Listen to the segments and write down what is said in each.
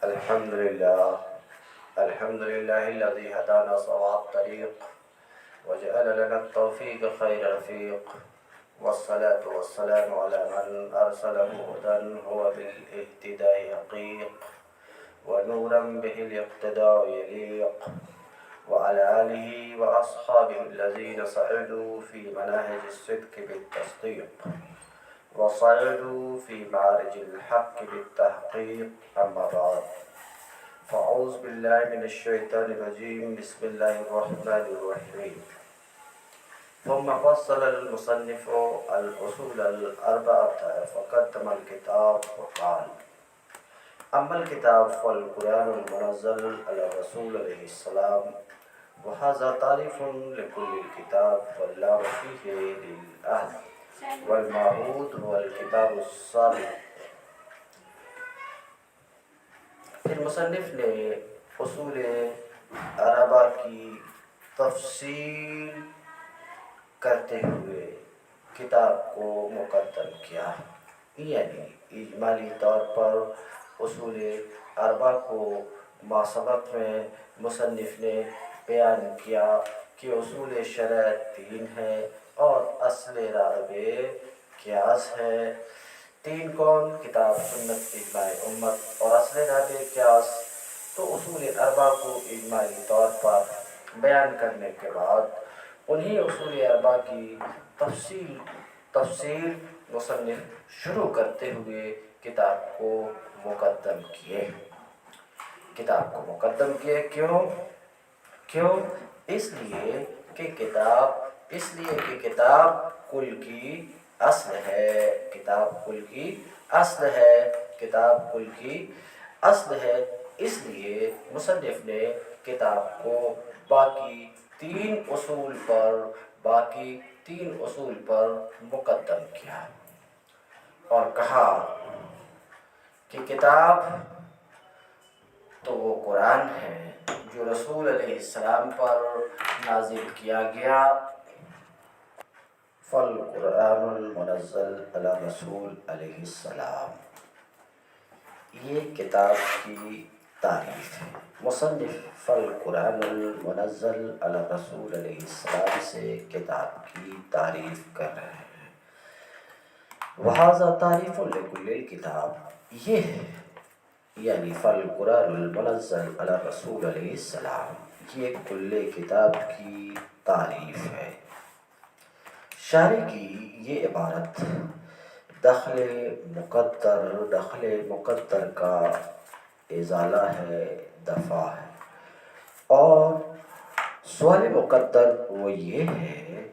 الحمد لله الحمد لله الذي هدانا صراط الطريق وجعل لنا التوفيق خير رفيق، والصلاة والسلام على من أرسله هدى هو بالاهتداء يقيق، ونورا به الاقتداء يليق، وعلى آله وأصحابه الذين صعدوا في مناهج الصدق بالتصديق، وصعدوا في معارج الحق بالتحقيق. أما بعد، فأعوذ بالله من الشيطان الرجيم. بسم الله الرحمن الرحيم. ثم فصل المصنف الأصول الأربعة فقدم الكتاب وقال: أما الكتاب فالقرآن المنزل على الرسول عليه السلام، وهذا تعريف لكل الكتاب، واللام فيه للأهل، والمعهود هو الكتاب السابق. پھر مصنف نے اصول عربہ کی تفصیل کرتے ہوئے کتاب کو مقدم کیا، یعنی اجمالی طور پر اصول عربہ کو ما سبق میں مصنف نے بیان کیا کہ اصول شرع 3 ہے اور اصل رابع قیاس ہے۔ 3 کون؟ کتاب، سنت، اجماع امت، اور اصل رابع قیاس۔ تو اصول اربعہ کو اجمالی طور پر بیان کرنے کے بعد انہی اصول اربعہ کی تفصیل مصنف شروع کرتے ہوئے کتاب کو مقدم کیے۔ کیوں؟ اس لیے کہ کتاب کل کی اصل ہے، اس لیے مصنف نے کتاب کو باقی تین اصول پر مقدم کیا اور کہا کہ کتاب تو وہ قرآن ہے جو رسول علیہ السلام پر نازل کیا گیا۔ فالقرآن المنزل علی رسول علیہ السلام، یہ کتاب کی تعریف ہے۔ مصنف فالقرآن المنزل علی رسول علیہ السلام سے کتاب کی تعریف کر رہے ہیں۔ وَهَذَا تَعْرِيفٌ لِكُلِّ الْكِتَابِ، یہ ہے یعنی فالقرآن المنزل علی رسول علیہ السلام، یہ کل کتاب کی تعریف ہے۔ شارح کی یہ عبارت دخل مقدر کا ازالہ ہے، دفع ہے، اور سوال مقدر وہ یہ ہے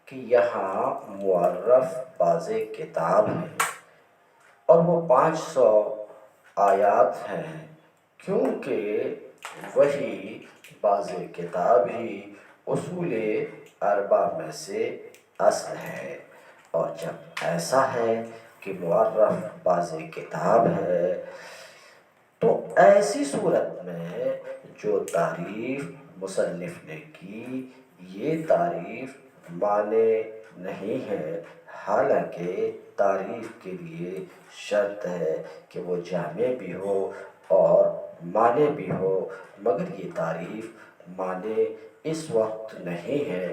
کہ یہاں معرف باز کتاب ہے اور وہ 500 آیات ہیں، کیونکہ وہی باز کتاب ہی اصول اربع میں سے اصل ہے۔ اور جب ایسا ہے کہ معرف باز کتاب ہے تو ایسی صورت میں جو تعریف مصنف نے کی یہ تعریف معنی نہیں ہے، حالانکہ تعریف کے لیے شرط ہے کہ وہ جامع بھی ہو اور معنی بھی ہو، مگر یہ تعریف معنی اس وقت نہیں ہے۔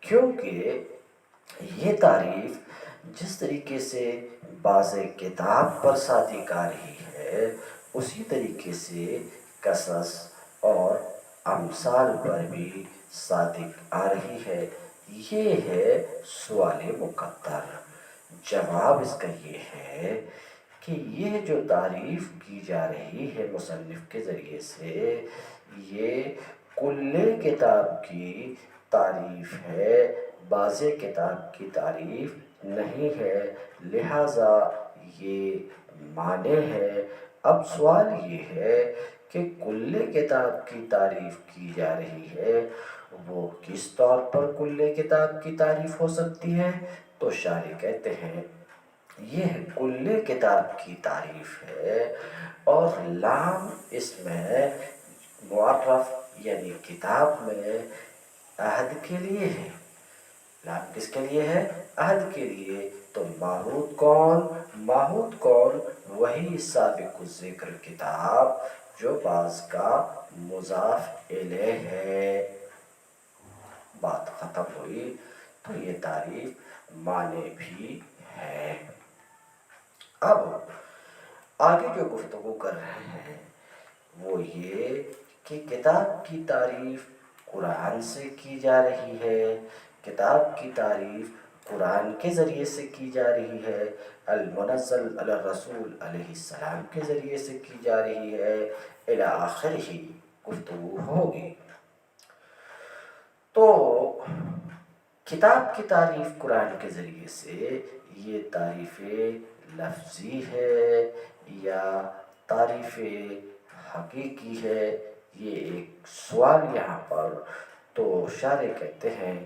کیونکہ یہ تعریف جس طریقے سے باز کتاب پر صادق آ رہی ہے اسی طریقے سے قصص اور امثال پر بھی صادق آ رہی ہے۔ یہ ہے سوال مقدر۔ جواب اس کا یہ ہے کہ یہ جو تعریف کی جا رہی ہے مصنف کے ذریعے سے، یہ کل کتاب کی تعریف ہے، باز کتاب کی تعریف نہیں ہے، لہٰذا یہ معنی ہے۔ اب سوال یہ ہے کہ کل کتاب کی تعریف کی جا رہی ہے، وہ کس طور پر کل کتاب کی تعریف ہو سکتی ہے؟ تو شارح کہتے ہیں یہ کل کتاب کی تعریف ہے، اور لام اس میں معرف یعنی کتاب میں عہد کے لیے ہے، لام کس کے لیے ہے؟ عہد کے لیے. تو ماحود کون؟ ماحود کون؟ وہی سابق الذکر کتاب جو بعض کا مضاف الیہ ہے. بات ختم ہوئی. تو یہ تعریف معنی بھی ہے. اب آگے جو گفتگو کر رہے ہیں وہ یہ کہ کتاب کی تعریف قرآن سے کی جا رہی ہے. کتاب کی تعریف قرآن کے ذریعے سے کی جا رہی ہے. المنزل علی الرسول علیہ السلام کے ذریعے سے کی جا رہی ہے. الی آخر ہی گفتگو ہوگی. تو کتاب کی تعریف قرآن کے ذریعے سے یہ تعریف لفظی ہے یا تعریف حقیقی ہے؟ یہ ایک سوال یہاں پر. تو شارح کہتے ہیں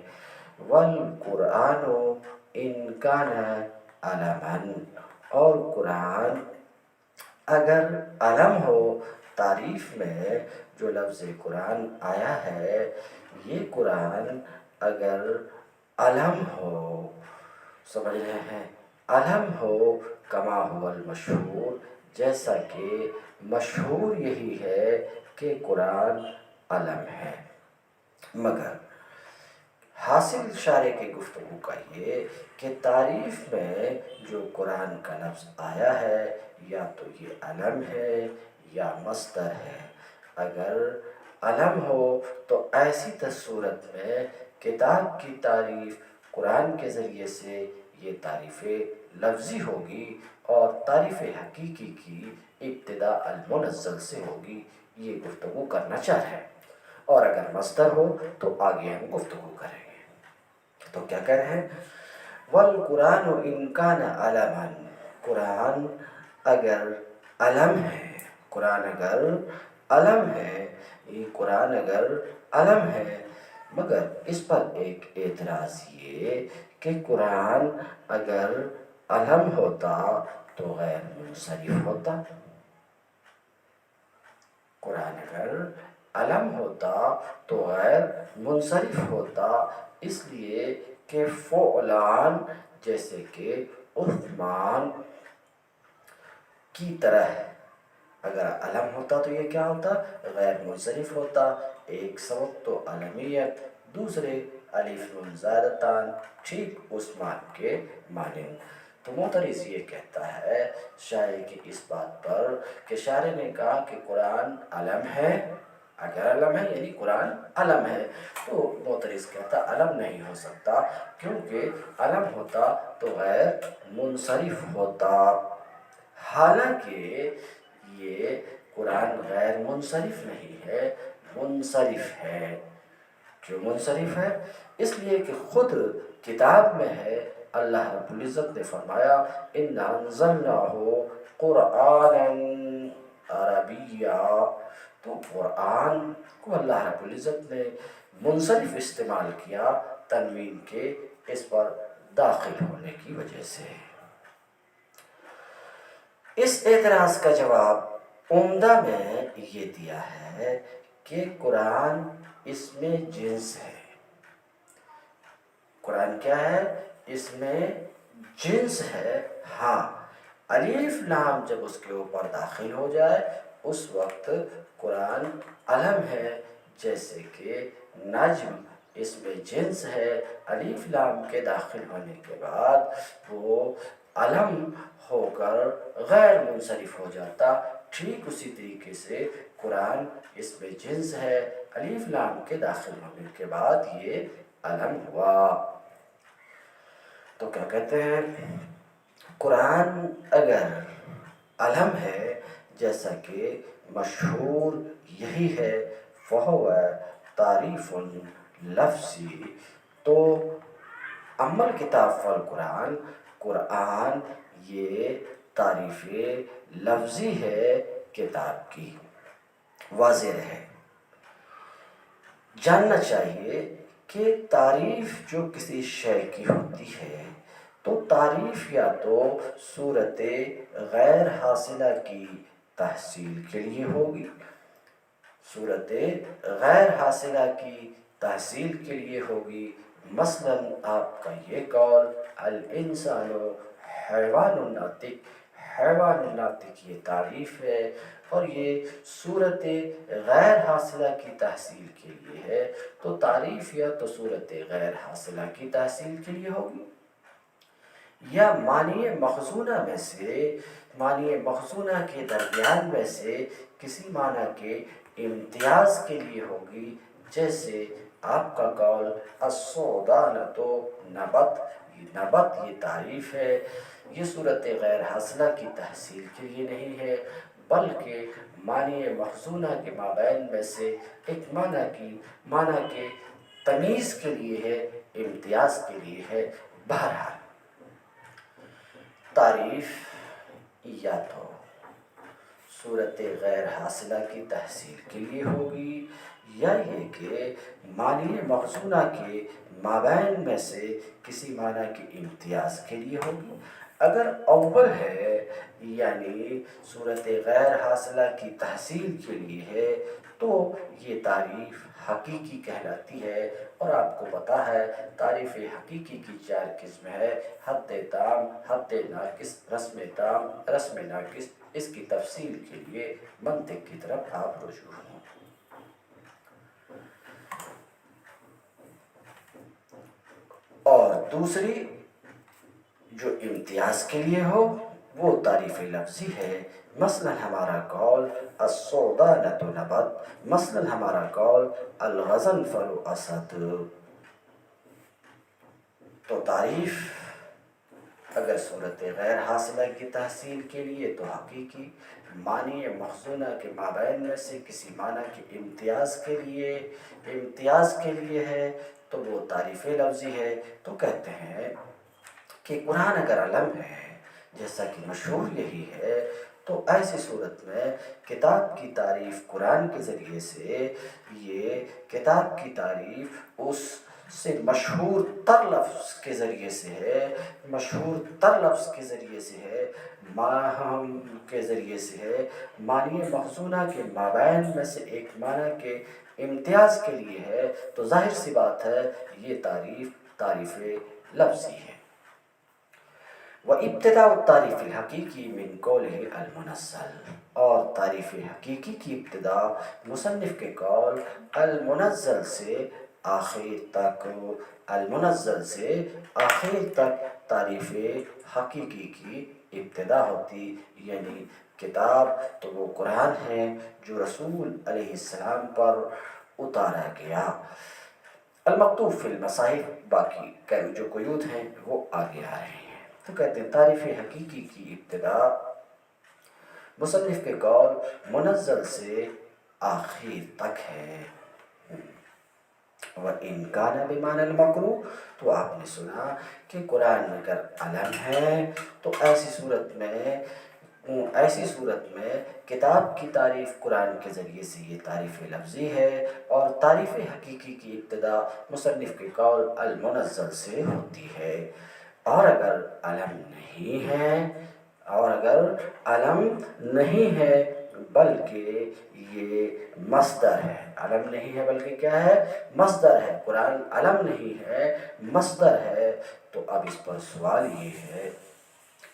وَالْقُرْآنُ إِنْ كَانَ عَلَمًا، اور قرآن اگر علم ہو. تعریف میں جو لفظ قرآن آیا ہے یہ قرآن اگر علم ہو، سمجھ رہے ہیں، علم ہو کما هو المشہور، جیسا کہ مشہور یہی ہے کہ قرآن علم ہے. مگر حاصل شارح کی گفتگو کا یہ کہ تعریف میں جو قرآن کا لفظ آیا ہے یا تو یہ علم ہے یا مصدر ہے. اگر علم ہو تو ایسی صورت میں کتاب کی تعریف قرآن کے ذریعے سے یہ تعریف لفظی ہوگی اور تعریف حقیقی کی ابتدا المنزل سے ہوگی. یہ گفتگو کرنا چاہ رہے ہیں. اور اگر مصدر ہو تو آگے ہم گفتگو کریں گے. تو کیا کہہ رہے ہیں؟ وَالْقُرْآنُ إِنْ كَانَ عَلَمًا، قرآن اگر علم ہے. قرآن اگر علم ہے، یہ قرآن اگر علم ہے. مگر اس پر ایک اعتراض یہ کہ قرآن اگر علم ہوتا تو غیر منصرف ہوتا. قرآن اگر علم ہوتا تو غیر منصرف ہوتا، اس لیے کہ فعلان جیسے کہ عثمان کی طرح اگر علم ہوتا تو یہ کیا ہوتا؟ غیر منصرف ہوتا. ایک سبب تو علمیت، دوسرے الف نون زائدتان، ٹھیک عثمان کے مانند. تو معترض یہ کہتا ہے شارح کی اس بات پر کہ شارح نے کہا کہ قرآن علم ہے. اگر علم ہے یعنی قرآن علم ہے. تو معترض کہتا علم نہیں ہو سکتا کیونکہ علم ہوتا تو غیر منصرف ہوتا. حالانکہ یہ قرآن غیر منصرف نہیں ہے، منصرف ہے. کیوں منصرف ہے؟ اس لیے کہ خود کتاب میں ہے. اللہ رب العزت نے فرمایا اِنَّا أَنزَلْنَاهُ قُرْآنًا عَرَبِيًّا. تو قرآن کو اللہ رب العزت نے منصرف استعمال کیا تنوین کے اس پر داخل ہونے کی وجہ سے. اس اعتراض کا جواب عمدہ میں یہ دیا ہے کہ قرآن اس میں جنس ہے. قرآن کیا ہے؟ اس میں جنس ہے. ہاں، الف لام جب اس کے اوپر داخل ہو جائے اس وقت قرآن علم ہے. جیسے کہ نجم اس میں جنس ہے، الف لام کے داخل ہونے کے بعد وہ علم ہو کر غیر منصرف ہو جاتا. ٹھیک اسی طریقے سے قرآن اس میں جنس ہے، الف لام کے داخل ہونے کے بعد یہ علم ہوا. تو کیا کہتے ہیں؟ قرآن اگر علم ہے جیسا کہ مشہور یہی ہے فَهُوَ تَعْرِيفٌ لَفْظِي. تو اما الکتاب فالقرآن، قرآن یہ تعریف لفظی ہے کتاب کی. واضح ہے. جاننا چاہیے کہ تعریف جو کسی شے کی ہوتی ہے تو تعریف یا تو صورت غیر حاصلہ کی تحصیل کے لیے ہوگی، صورت غیر حاصلہ کی تحصیل کے لیے ہوگی، مثلاً آپ کا یہ قول الانسان حیوان ناطق، حیوان ناطق یہ تعریف ہے، اور یہ صورت غیر حاصلہ کی تحصیل کے لیے ہے، تو تعریف یا تو صورت غیر حاصلہ کی تحصیل کے لیے ہوگی، یا معنی مخزونہ میں سے، معنی مخزونہ کے درمیان میں سے کسی معنی کے امتیاز کے لیے ہوگی، جیسے آپ کا قول السودانۃ نبت، نبت یہ تعریف ہے، یہ صورت غیر حاصلہ کی تحصیل کے لیے نہیں ہے، بلکہ معنی مخزونہ کے مابین میں سے ایک معنی کے تمیز کے لیے ہے، امتیاز کے لیے ہے۔ بہرحال تعریف یا تو صورت غیر حاصلہ کی تحصیل کے لیے ہوگی، یا یہ کہ معنی مخزونہ کے مابین میں سے کسی معنی کے امتیاز کے لیے ہوگی۔ اگر اول ہے یعنی صورت غیر حاصلہ کی تحصیل کے لیے ہے تو یہ تعریف حقیقی کہلاتی ہے، اور آپ کو پتہ ہے تعریف حقیقی کی 4 قسم ہے: حد تام، حد ناقص، رسم تام، رسم ناقص۔ اس کی تفصیل کے لیے منطق کی طرف آپ رجوع ہوں۔ اور دوسری جو امتیاز کے لیے ہو وہ تعریف لفظی ہے، مثلا ہمارا قول السودانۃ نبت، مثلا ہمارا قول الغضنفر اسد، تو تعریف اگر صورت غیر حاصلہ کی تحصیل کے لیے تو حقیقی، معنی مخزونہ کے مابین میں سے کسی معنی کے امتیاز کے لیے ہے تو وہ تعریف لفظی ہے۔ تو کہتے ہیں کہ قرآن اگر علم ہے، جیسا کہ مشہور یہی ہے، تو ایسی صورت میں کتاب کی تعریف قرآن کے ذریعے سے، یہ کتاب کی تعریف اس سے مشہور تر لفظ کے ذریعے سے ہے، مشہور تر لفظ کے ذریعے سے ہے، ماہم کے ذریعے سے ہے، معنی مخزونہ کے مابین میں سے ایک معنی کے امتیاز کے لیے ہے، تو ظاہر سی بات ہے یہ تعریف لفظی ہے۔ وَإِبْتِدَاءُ التَّعْرِيفِ الْحَقِيقِي مِنْ قَوْلِهِ الْمُنَزَّلِ، اور تعریف حقیقی کی ابتدا مصنف کے قول المنزل سے آخر تک، المنزل سے آخر تک تعریف حقیقی کی ابتدا ہوتی، یعنی کتاب تو وہ قرآن ہے جو رسول علیہ السلام پر اتارا گیا۔ المکتوب فی المصاحف، باقی جو قیود ہیں وہ آگے آ رہے ہیں۔ تو کہتے ہیں تعریف حقیقی کی ابتدا مصنف کے قول منزل سے آخر تک ہے۔ وَإِنْ كَانَ بِمَعْنَى الْمَقْرُوءِ، تو آپ نے سنا کہ قرآن اگر علم ہے تو ایسی صورت میں کتاب کی تعریف قرآن کے ذریعے سے یہ تعریف لفظی ہے، اور تعریف حقیقی کی ابتدا مصنف کے قول المنزل سے ہوتی ہے۔ اور اگر علم نہیں ہے بلکہ یہ مصدر ہے، علم نہیں ہے بلکہ کیا ہے؟ مصدر ہے۔ قرآن علم نہیں ہے، مصدر ہے، تو اب اس پر سوال یہ ہے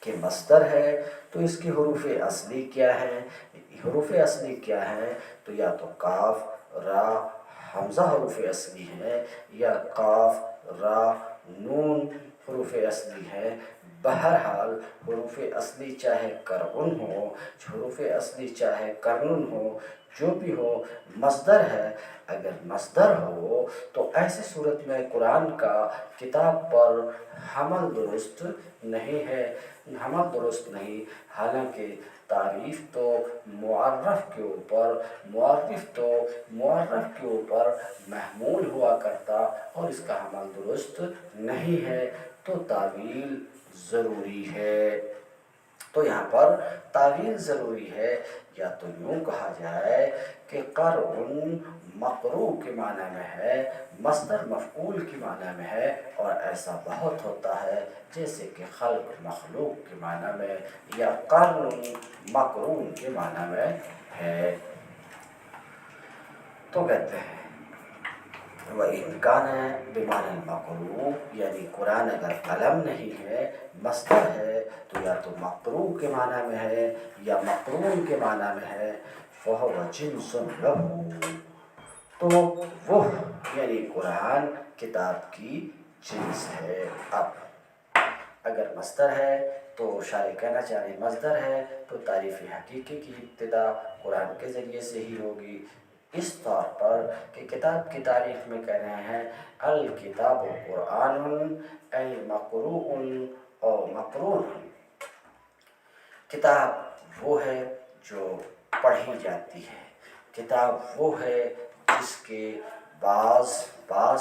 کہ مصدر ہے تو اس کی حروف اصلی کیا ہیں؟ حروف اصلی کیا ہیں؟ تو یا تو کاف، را، حمزہ حروف اصلی ہیں، یا کاف، را، نون حروف اصلی ہیں۔ بہرحال حروف اصلی چاہے کرعن ہو، حروف اصلی چاہے کرنن ہو، جو بھی ہو مصدر ہے۔ اگر مصدر ہو تو ایسی صورت میں قرآن کا کتاب پر حمل درست نہیں ہے، حمل درست نہیں، حالانکہ تعریف تو معرف کے اوپر محمول ہوا کرتا، اور اس کا حمل درست نہیں ہے، تو تعویل ضروری ہے۔ تو یہاں پر تعویل ضروری ہے، یا تو یوں کہا جائے کہ قرعن مقروء کے معنی میں ہے، مصدر مفعول کے معنی میں ہے، اور ایسا بہت ہوتا ہے جیسے کہ خلق مخلوق کے معنی میں، یا قرن مقرون کے معنی میں ہے۔ تو کہتے ہیں وَإِنْ كَانَ بِمَعْنَى الْمَقْرُوء، یعنی قرآن اگر قلم نہیں ہے مصدر ہے تو یا تو مقروء کے معنی میں ہے یا مقرون کے معنی میں ہے. فَهُوَ جِنْسٌ لَهُ، تو وہ یعنی قرآن کتاب کی جنس ہے. اب اگر مصدر ہے تو شارح کہنا چاہ رہے مصدر ہے تو تعریف حقیقی کی ابتدا قرآن کے ذریعے سے ہی ہوگی، اس طور پر کہ کتاب کی تعریف میں کہہ رہے ہیں الکتاب قرآن ای مقروء او مقرون. کتاب وہ ہے جو پڑھی جاتی ہے، کتاب وہ ہے جس کے بعض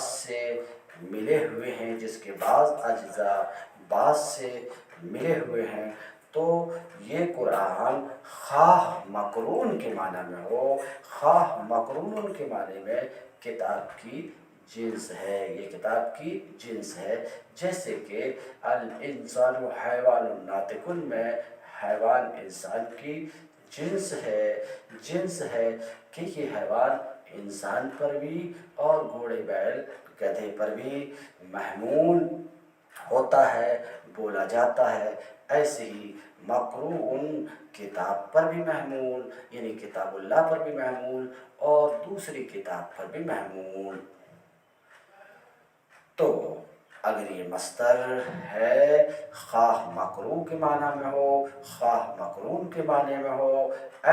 سے ملے ہوئے ہیں، جس کے بعض اجزاء بعض سے ملے ہوئے ہیں. تو یہ قرآن خواہ مقرون کے معنی میں ہو خواہ مقرون کے معنی میں کتاب کی جنس ہے، یہ کتاب کی جنس ہے. جیسے کہ الانسان حیوان ناطق میں حیوان انسان کی جنس ہے کہ یہ حیوان انسان پر بھی اور گھوڑے بیل گدھے پر بھی محمول ہوتا ہے، بولا جاتا ہے. ایسے ہی مقروء کتاب پر بھی محمول یعنی کتاب اللہ پر بھی محمول اور دوسری کتاب پر بھی محمول. تو اگر یہ مصدر ہے خواہ مقروء کے معنی میں ہو خواہ مقرون کے معنی میں ہو،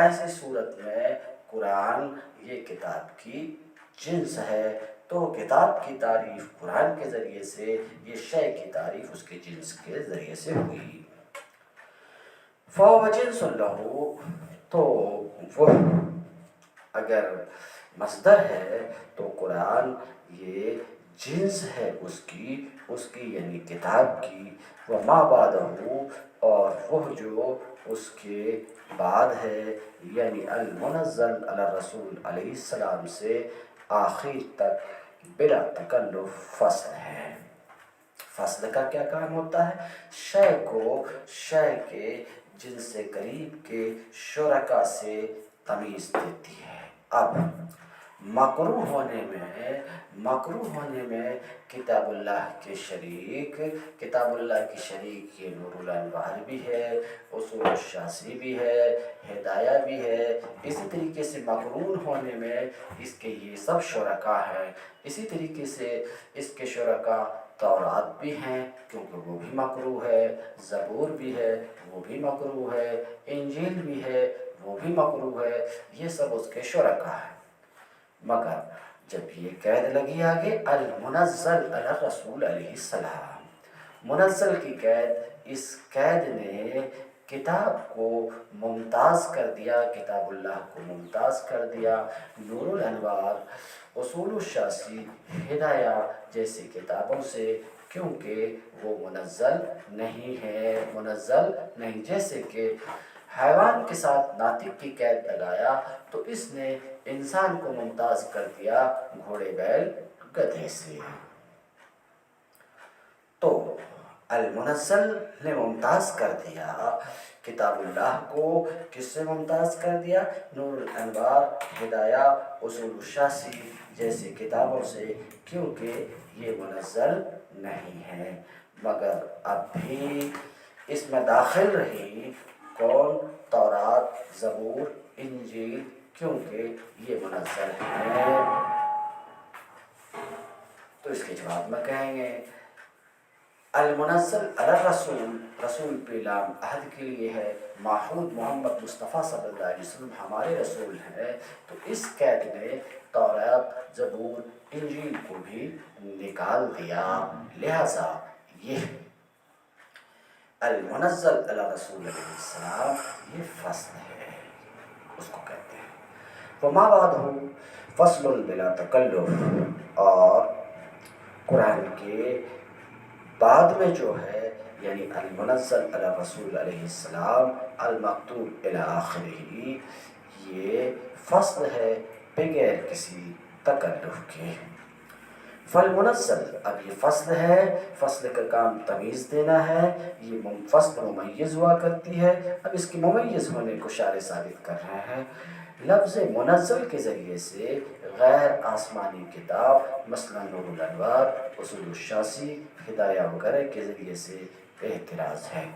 ایسی صورت میں قرآن یہ کتاب کی جنس ہے. تو کتاب کی تعریف قرآن کے ذریعے سے، یہ شے کی تعریف اس کے جنس کے ذریعے سے ہوئی. فَهُوَ جِنْسٌ لَهُ، تو وہ اگر مصدر ہے تو قرآن یہ جنس ہے اس کی یعنی کتاب کی. وَمَا بَعْدَهُ، اور وہ جو اس کے بعد ہے یعنی المنزل علی الرسول علیہ السلام سے آخر تک بلا تکلف فصل ہے. فصل کا کیا کام ہوتا ہے؟ شے کے جن سے قریب کے شرکا سے تمیز دیتی ہے. اب مقروء ہونے میں کتاب اللہ کی شریک یہ نور الانوار بھی ہے، اصول الشاسی بھی ہے، ہدایہ بھی ہے. اسی طریقے سے مقرون ہونے میں اس کے یہ سب شرکا ہیں. اسی طریقے سے اس کے شرکا تورات بھی ہیں کیونکہ وہ بھی مقروء ہے، زبور بھی ہے وہ بھی مقروء ہے، انجیل بھی ہے وہ بھی مقروء ہے. یہ سب اس کے شرکا ہیں. مگر جب یہ قید لگی آگے المنزل علی الرسول علیہ السلام، منزل کی قید، اس قید نے کتاب کو ممتاز کر دیا، کتاب اللہ کو ممتاز کر دیا نور الانوار، اصول الشاسی، ہدایہ جیسی کتابوں سے، کیونکہ وہ منزل نہیں. جیسے کہ حیوان کے ساتھ ناطق کی قید لگایا تو اس نے انسان کو ممتاز کر دیا گھوڑے بیل گدھے سے. تو المنزل نے ممتاز کر دیا کتاب اللہ کو، کس سے ممتاز کر دیا؟ نور الانوار، ہدایہ، اصول الشاسی جیسی کتابوں سے، کیونکہ یہ منزل نہیں ہے. مگر اب بھی اس میں داخل رہی کون؟ تورات، زبور، انجیل، کیونکہ یہ منزل ہے. تو اس کے جواب میں کہیں گے المنزل علی الرسول، رسول پہ لام عہد کے لیے ہے، ماحود محمد مصطفیٰ صلی اللہ علیہ وسلم ہمارے رسول ہیں. تو اس قید نے تورات، زبور، انجیل کو بھی نکال دیا. لہذا یہ المنزل علی رسول علیہ السلام یہ فصل ہے، اس کو کہتے ہیں. وما بعدہ فصل بلا تکلف، اور قرآن کے بعد میں جو ہے یعنی المنزل علی رسول علیہ السلام المکتوب الی آخرہ، یہ فصل ہے بغیر کسی تکلف کے. فالمنزل، اب یہ فصل ہے، فصل کا کام تمیز دینا ہے، یہ فصل ممیز ہوا کرتی ہے، اب اس کی ممیز ہونے کو شارح ثابت کر رہے ہیں۔ لفظ منزل کے ذریعے سے غیر آسمانی کتاب مثلا نور الانوار، اصول الشاسی، ہدایہ وغیرہ کے ذریعے سے اعتراض ہے،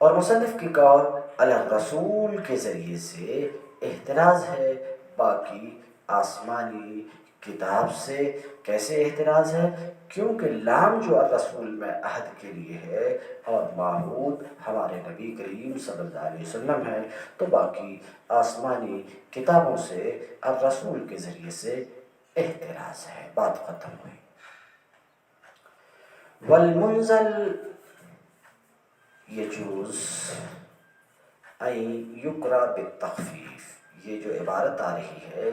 اور مصنف کی قول علی الرسول کے ذریعے سے اعتراض ہے۔ باقی آسمانی کتاب سے کیسے اعتراض ہے؟ کیونکہ لام جو الرسول میں عہد کے لیے ہے اور معہود ہمارے نبی کریم صلی اللہ علیہ وسلم ہے، تو باقی آسمانی کتابوں سے الرسول کے ذریعے سے اعتراض ہے، بات ختم ہوئی۔ والمنزل یجوز این یقرأ بالتخفیف، یہ جو عبارت آ رہی ہے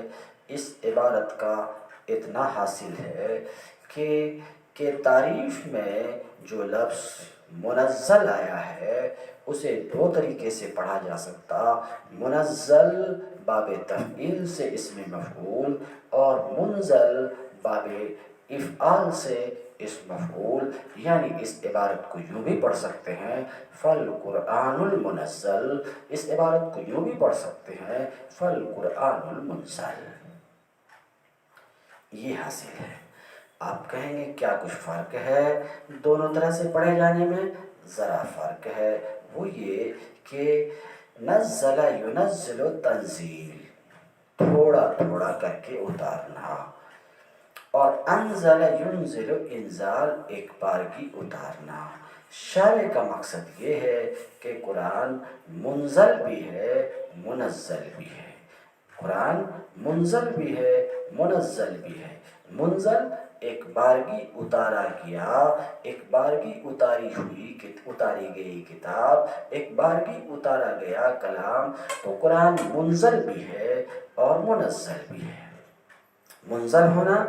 اس عبارت کا اتنا حاصل ہے کہ تعریف میں جو لفظ منزل آیا ہے اسے دو طریقے سے پڑھا جا سکتا، منزل باب تفعیل سے اسم مفعول، اور منزل باب افعال سے اسم مفعول، یعنی اس عبارت کو یوں بھی پڑھ سکتے ہیں فالقرآن المنزل، اس عبارت کو یوں بھی پڑھ سکتے ہیں فالقرآن المنزل، یہ حاصل ہے۔ آپ کہیں گے کیا کچھ فرق ہے دونوں طرح سے پڑھے جانے میں؟ ذرا فرق ہے، وہ یہ کہ نزل ینزل تنزیل، تھوڑا تھوڑا کر کے اتارنا، اور انزل ینزل انزال، ایک بار کی اتارنا۔ شارح کا مقصد یہ ہے کہ قرآن منزل بھی ہے منزل بھی ہے، قرآن منزل بھی ہے منزل بھی ہے۔ منزل ایک بارگی اتارا گیا، ایک بارگی اتاری گئی کتاب، ایک بارگی اتارا گیا کلام، تو قرآن منزل بھی ہے اور منزل بھی ہے۔ منزل ہونا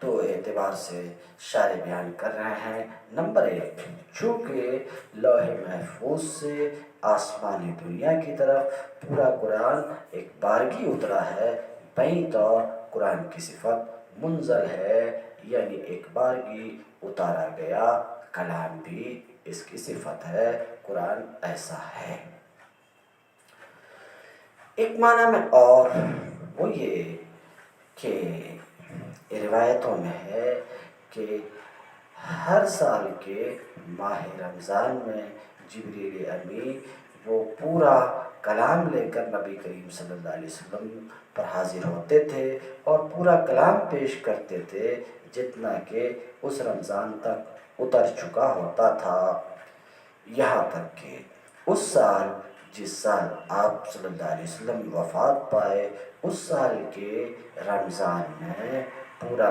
دو اعتبار سے شارح بیان کر رہے ہیں۔ نمبر ایک، چونکہ لوح محفوظ سے آسمانی دنیا کی طرف پورا قرآن ایک بارگی اترا ہے، بیں طور قرآن کی صفت منزل ہے، یعنی ایک بارگی اتارا گیا کلام بھی اس کی صفت ہے، قرآن ایسا ہے۔ ایک معنی میں اور وہ یہ کہ روایتوں میں ہے کہ ہر سال کے ماہ رمضان میں جبریل امی وہ پورا کلام لے کر نبی کریم صلی اللہ علیہ وسلم پر حاضر ہوتے تھے اور پورا کلام پیش کرتے تھے جتنا کہ اس رمضان تک اتر چکا ہوتا تھا، یہاں تک کہ اس سال جس سال آپ صلی اللہ علیہ وسلم وفات پائے اس سال کے رمضان میں پورا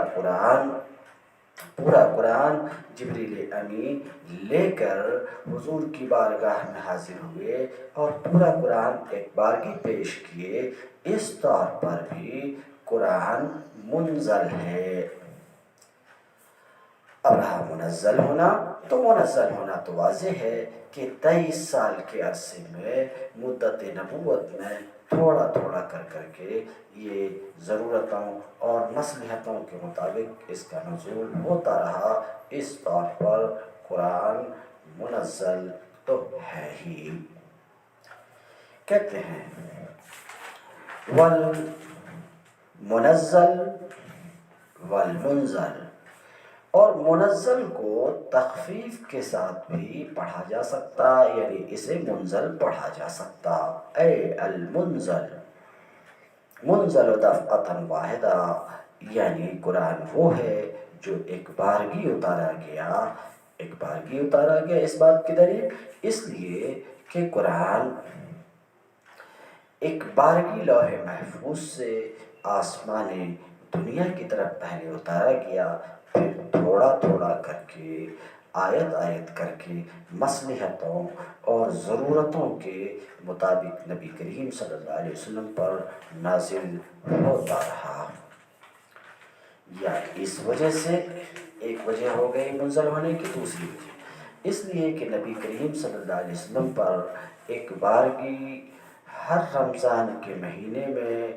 قرآن جبریل امی لے کر حضور کی بارگاہ میں حاضر ہوئے اور پورا قرآن ایک بارگی پیش کیے، اس طور پر بھی قرآن منزل ہے۔ اب رہا منزل ہونا تو واضح ہے کہ 23 سال کے عرصے میں مدت نبوت میں تھوڑا تھوڑا کر کے یہ ضرورتوں اور مصلحتوں کے مطابق اس کا نزول ہوتا رہا، اس طور پر قرآن منزل تو ہے ہی۔ کہتے ہیں والمنزل والمنزل، اور منزل کو تخفیف کے ساتھ بھی پڑھا جا سکتا، یعنی اسے منزل پڑھا جا سکتا، اے المنزل منزل دفعۃ واحدہ، یعنی قرآن وہ ہے جو ایک بارگی اتارا گیا۔ اس بات کی دلیل اس لیے کہ قرآن ایک بارگی لوح محفوظ سے آسمان دنیا کی طرف پہلے اتارا گیا، پھر تھوڑا تھوڑا کر کے آیت آیت کر کے مصلحتوں اور ضرورتوں کے مطابق نبی کریم صلی اللہ علیہ وسلم پر نازل ہوتا رہا۔ یا اس وجہ سے ایک وجہ ہو گئی منزل ہونے کی، دوسری وجہ اس لیے کہ نبی کریم صلی اللہ علیہ وسلم پر ایک بارگی ہر رمضان کے مہینے میں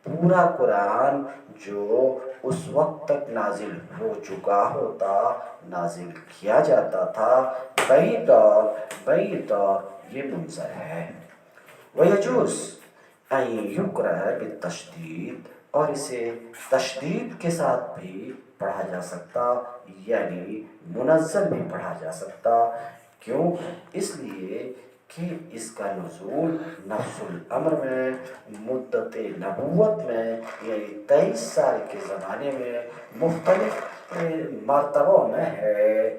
پورا قرآن جو اس وقت تک نازل ہو چکا ہوتا نازل کیا جاتا تھا بعید اور یہ منظر ہے۔ وَيَجُوزُ أَن يُقْرَأَ بِالتَّشْدِيدِ اور اسے تشدید کے ساتھ بھی پڑھا جا سکتا یعنی منزل بھی پڑھا جا سکتا۔ کیوں؟ اس لیے کہ اس کا نزول نفس الامر میں مدت نبوت میں یعنی 23 سال کے زمانے میں مختلف مرتبوں میں ہے۔